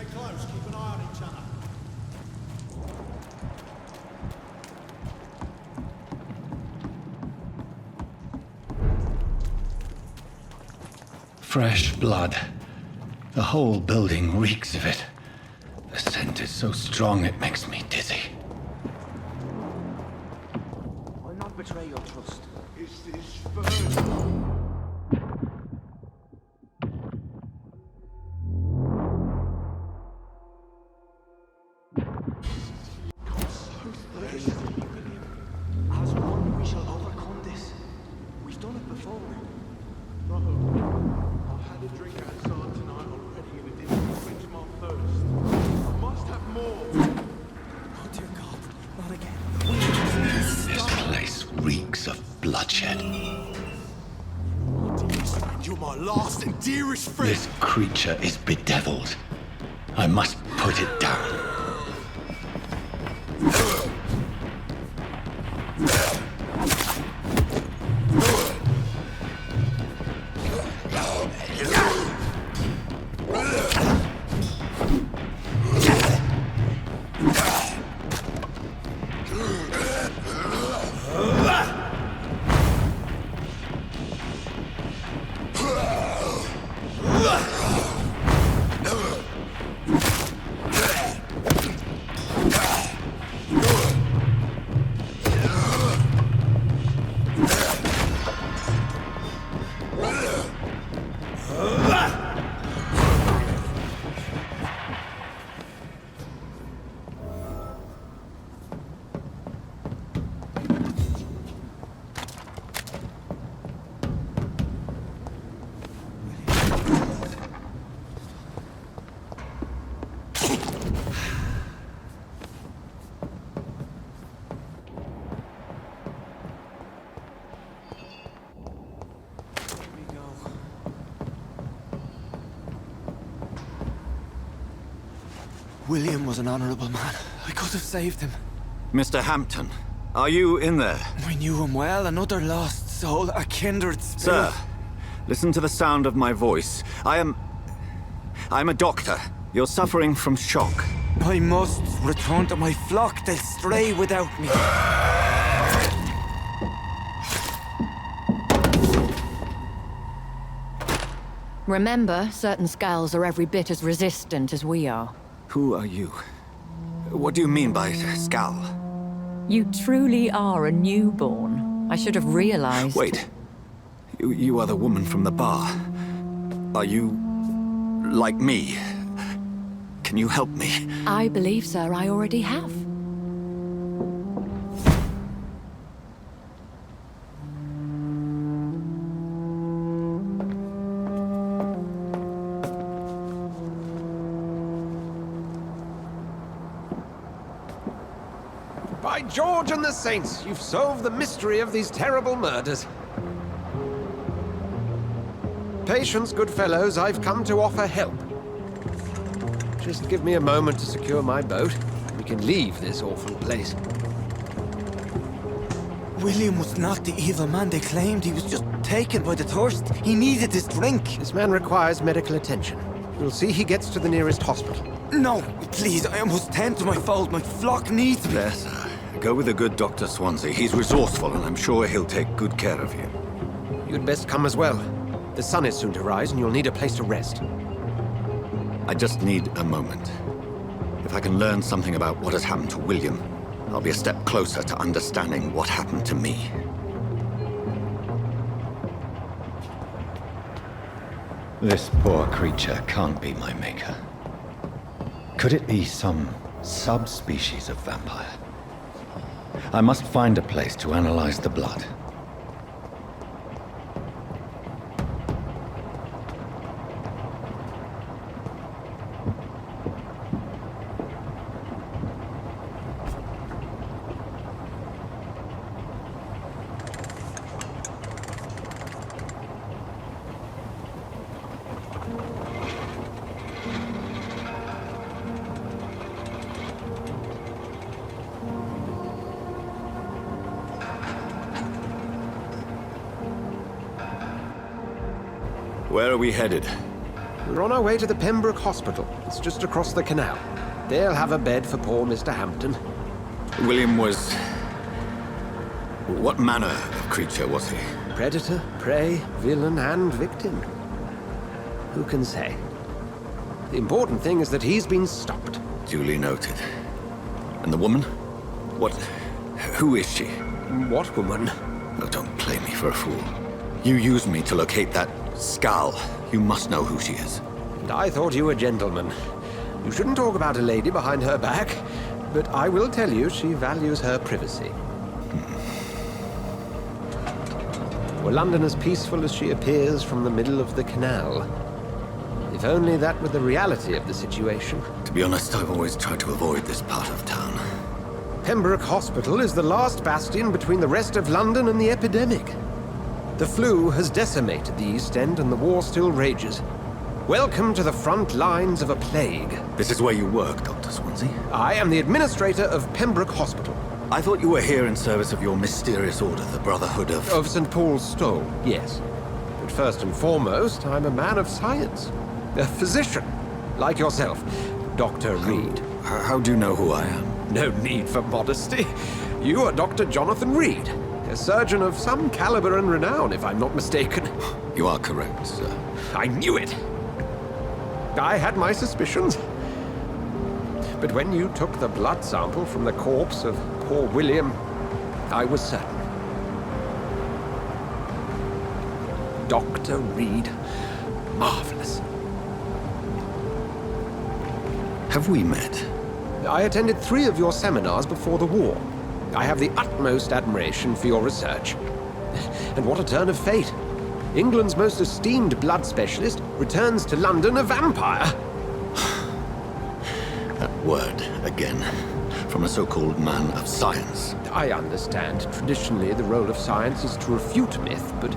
Stay close, keep an eye on each other. Fresh blood. The whole building reeks of it. The scent is so strong it makes me dizzy. I'll not betray your trust. Is this first? As one, we shall overcome this. We've done it before. Brother, I've had a drink outside tonight already and it didn't quench my thirst. I must have more. Oh dear God, not again. This place reeks of bloodshed. Dearest friend, you're my last and dearest friend. This creature is bedeviled. I must put it down. William was an honorable man. I could have saved him. Mr. Hampton, are you in there? I knew him well, another lost soul, a kindred spirit. Sir, listen to the sound of my voice. I'm a doctor. You're suffering from shock. I must return to my flock. They'll stray without me. Remember, certain skulls are every bit as resistant as we are. Who are you? What do you mean by Skal? You truly are a newborn. I should have realized. Wait. You are the woman from the bar. Are you like me? Can you help me? I believe, sir, I already have. By George and the Saints, you've solved the mystery of these terrible murders. Patience, good fellows, I've come to offer help. Just give me a moment to secure my boat, and we can leave this awful place. William was not the evil man they claimed. He was just taken by the thirst. He needed this drink. This man requires medical attention. You'll see he gets to the nearest hospital. No, please, I must tend to my fold. My flock needs me. There, sir. Go with the good Dr. Swansea. He's resourceful, and I'm sure he'll take good care of you. You'd best come as well. The sun is soon to rise, and you'll need a place to rest. I just need a moment. If I can learn something about what has happened to William, I'll be a step closer to understanding what happened to me. This poor creature can't be my maker. Could it be some subspecies of vampire? I must find a place to analyze the blood. Where are we headed? We're on our way to the Pembroke Hospital. It's just across the canal. They'll have a bed for poor Mr. Hampton. William was... What manner of creature was he? Predator, prey, villain, and victim. Who can say? The important thing is that he's been stopped. Duly noted. And the woman? What... Who is she? What woman? Oh, don't play me for a fool. You used me to locate that skull. You must know who she is. And I thought you a gentleman. You shouldn't talk about a lady behind her back, but I will tell you she values her privacy. Were London as peaceful as she appears from the middle of the canal? If only that were the reality of the situation. To be honest, I've always tried to avoid this part of town. Pembroke Hospital is the last bastion between the rest of London and the epidemic. The flu has decimated the East End and the war still rages. Welcome to the front lines of a plague. This is where you work, Dr. Swansea? I am the administrator of Pembroke Hospital. I thought you were here in service of your mysterious order, the Brotherhood of... Of St. Paul's Stole, yes. But first and foremost, I'm a man of science. A physician, like yourself, Dr. Reed. How do you know who I am? No need for modesty. You are Dr. Jonathan Reed, a surgeon of some caliber and renown, if I'm not mistaken. You are correct, sir. I knew it! I had my suspicions. But when you took the blood sample from the corpse of poor William, I was certain. Dr. Reed. Marvelous. Have we met? I attended 3 of your seminars before the war. I have the utmost admiration for your research. And what a turn of fate. England's most esteemed blood specialist returns to London a vampire. That word, again. From a so-called man of science. I understand. Traditionally, the role of science is to refute myth, but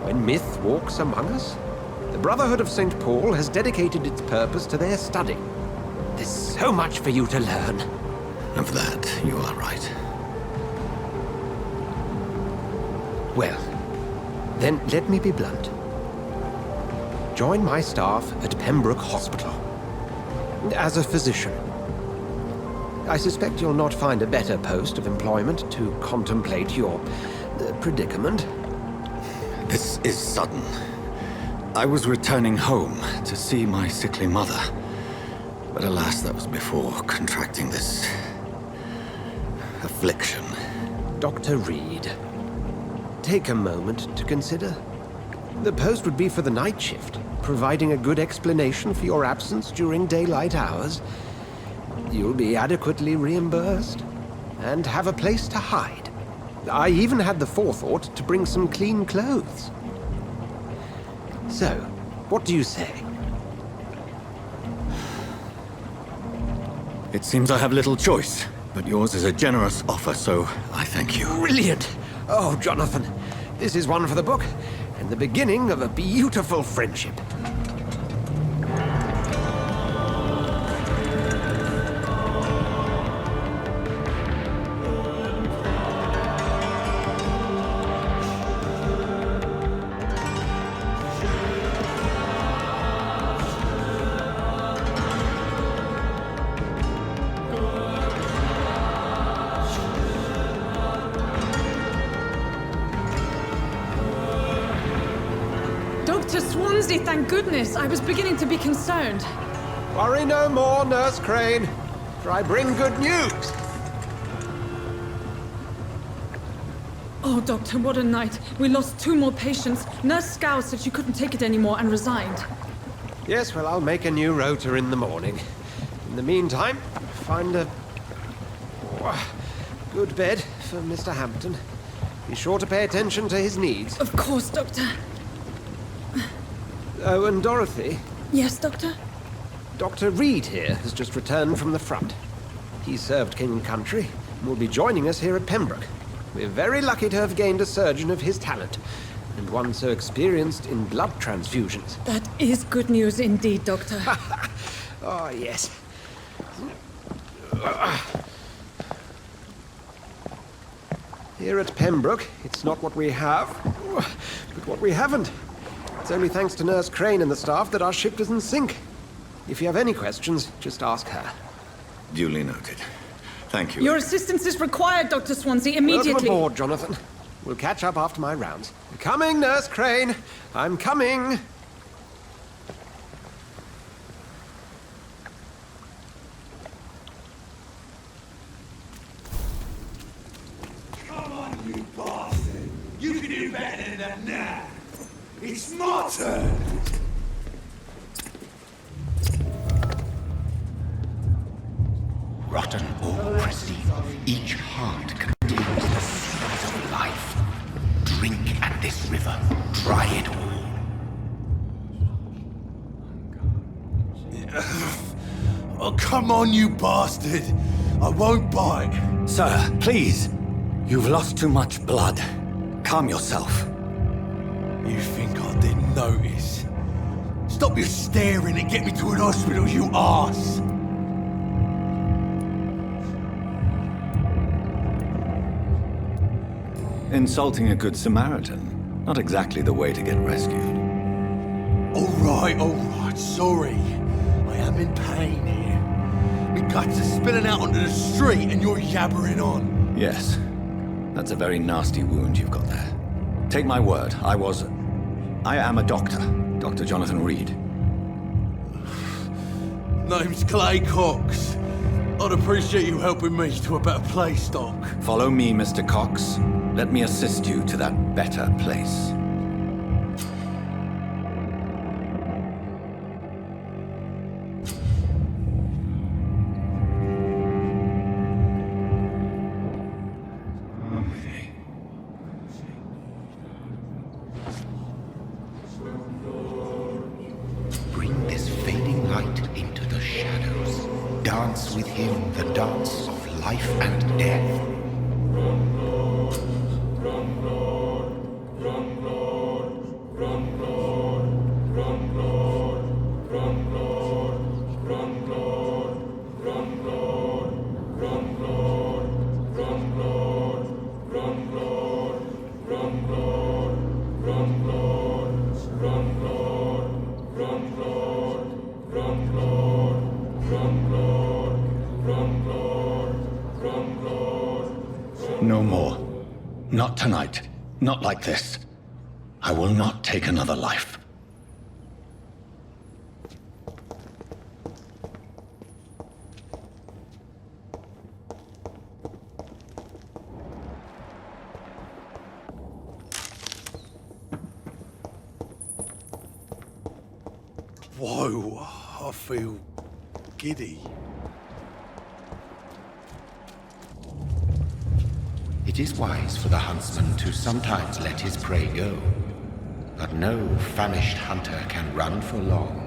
when myth walks among us, the Brotherhood of St. Paul has dedicated its purpose to their study. There's so much for you to learn. Of that, you are right. Well, then let me be blunt. Join my staff at Pembroke Hospital. As a physician. I suspect you'll not find a better post of employment to contemplate your predicament. This is sudden. I was returning home to see my sickly mother. But alas, that was before contracting this... affliction. Dr. Reed, take a moment to consider. The post would be for the night shift, providing a good explanation for your absence during daylight hours. You'll be adequately reimbursed, and have a place to hide. I even had the forethought to bring some clean clothes. So, what do you say? It seems I have little choice, but yours is a generous offer, so I thank you. Brilliant! Oh, Jonathan, this is one for the book, and the beginning of a beautiful friendship. Dr. Swansea, thank goodness. I was beginning to be concerned. Worry no more, Nurse Crane, for I bring good news. Oh, Doctor, what a night. We lost 2 more patients. Nurse Scow said she couldn't take it anymore and resigned. Yes, well, I'll make a new rota in the morning. In the meantime, find a good bed for Mr. Hampton. Be sure to pay attention to his needs. Of course, Doctor. Oh, and Dorothy, Yes, Doctor? Dr. Reed here has just returned from the front. He served King and Country and will be joining us here at Pembroke. We're very lucky to have gained a surgeon of his talent, and one so experienced in blood transfusions. That is good news indeed, Doctor. Oh, yes. Here at Pembroke, it's not what we have, but what we haven't. It's only thanks to Nurse Crane and the staff that our ship doesn't sink. If you have any questions, just ask her. Duly noted. Thank you. Your assistance is required, Dr. Swansea, immediately. Welcome aboard, Jonathan. We'll catch up after my rounds. Coming, Nurse Crane. I'm coming. Come on, you bastard! You can do better than that now! It's my turn! Rotten or pristine, each heart contains the seeds of life. Drink at this river, try it all. Oh, come on, you bastard! I won't bite! Sir, please. You've lost too much blood. Calm yourself. You think I didn't notice? Stop your staring and get me to an hospital, you arse! Insulting a good Samaritan. Not exactly the way to get rescued. Alright, sorry. I am in pain here. My guts are spilling out onto the street and you're yabbering on. Yes. That's a very nasty wound you've got there. Take my word, I am a doctor. Dr. Jonathan Reed. Name's Clay Cox. I'd appreciate you helping me to a better place, Doc. Follow me, Mr. Cox. Let me assist you to that better place. Bring this fading light into the shadows. Dance with him the dance of life and death. No more. Not tonight. Not like this. I will not take another life. Whoa, I feel giddy. It is wise for the huntsman to sometimes let his prey go, but no famished hunter can run for long.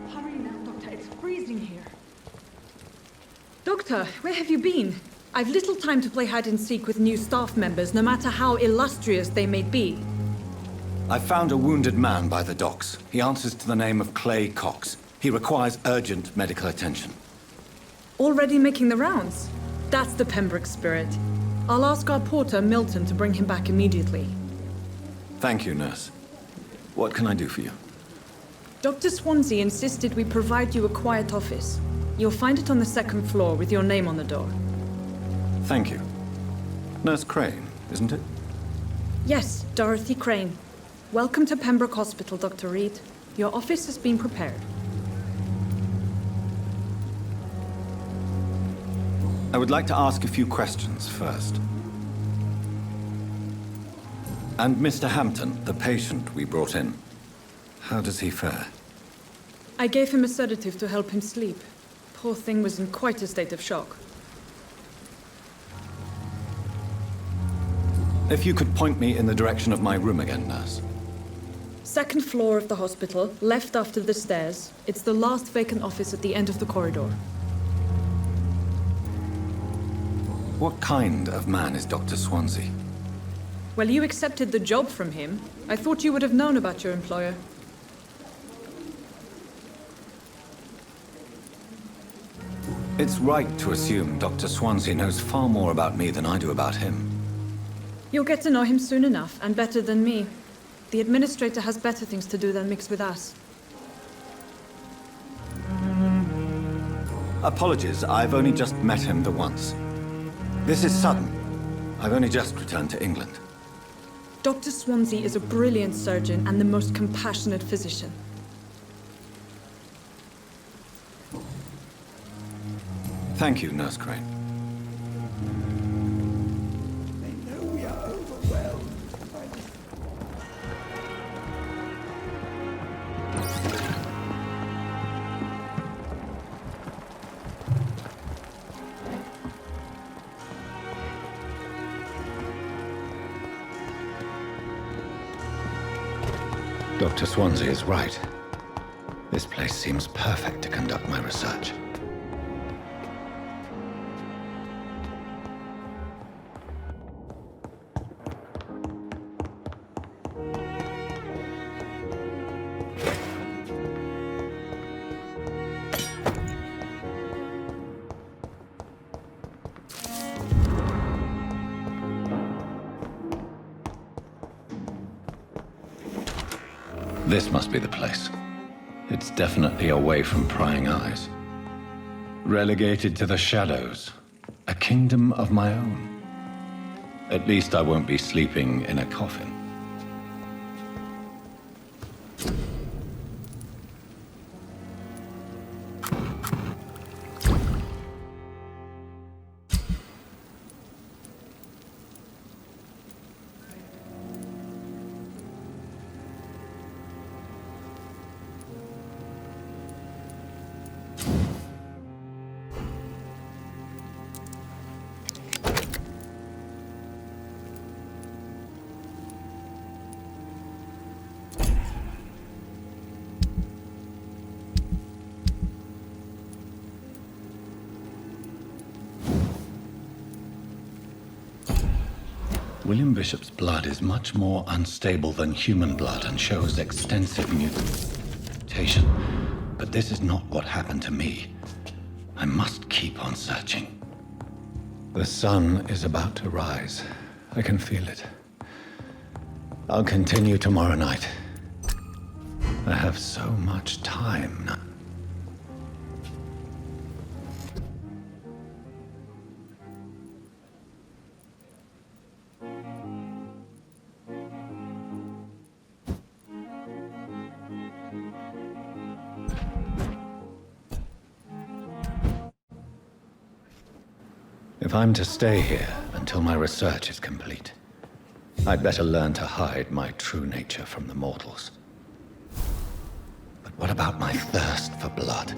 Hurry now, Doctor. It's freezing here. Doctor, where have you been? I've little time to play hide-and-seek with new staff members, no matter how illustrious they may be. I found a wounded man by the docks. He answers to the name of Clay Cox. He requires urgent medical attention. Already making the rounds? That's the Pembroke spirit. I'll ask our porter, Milton, to bring him back immediately. Thank you, nurse. What can I do for you? Dr. Swansea insisted we provide you a quiet office. You'll find it on the second floor with your name on the door. Thank you. Nurse Crane, isn't it? Yes, Dorothy Crane. Welcome to Pembroke Hospital, Dr. Reed. Your office has been prepared. I would like to ask a few questions first. And Mr. Hampton, the patient we brought in, how does he fare? I gave him a sedative to help him sleep. Poor thing was in quite a state of shock. If you could point me in the direction of my room again, nurse. Second floor of the hospital, left after the stairs. It's the last vacant office at the end of the corridor. What kind of man is Dr. Swansea? Well, you accepted the job from him. I thought you would have known about your employer. It's right to assume Dr. Swansea knows far more about me than I do about him. You'll get to know him soon enough, and better than me. The administrator has better things to do than mix with us. Apologies, I've only just met him the once. This is sudden. I've only just returned to England. Dr. Swansea is a brilliant surgeon and the most compassionate physician. Thank you, Nurse Crane. They know we are overwhelmed. Dr. Swansea is right. This place seems perfect to conduct my research. This must be the place. It's definitely away from prying eyes. Relegated to the shadows. A kingdom of my own. At least I won't be sleeping in a coffin. William Bishop's blood is much more unstable than human blood and shows extensive mutation. But this is not what happened to me. I must keep on searching. The sun is about to rise. I can feel it. I'll continue tomorrow night. I have so much time now. If I'm to stay here until my research is complete, I'd better learn to hide my true nature from the mortals. But what about my thirst for blood?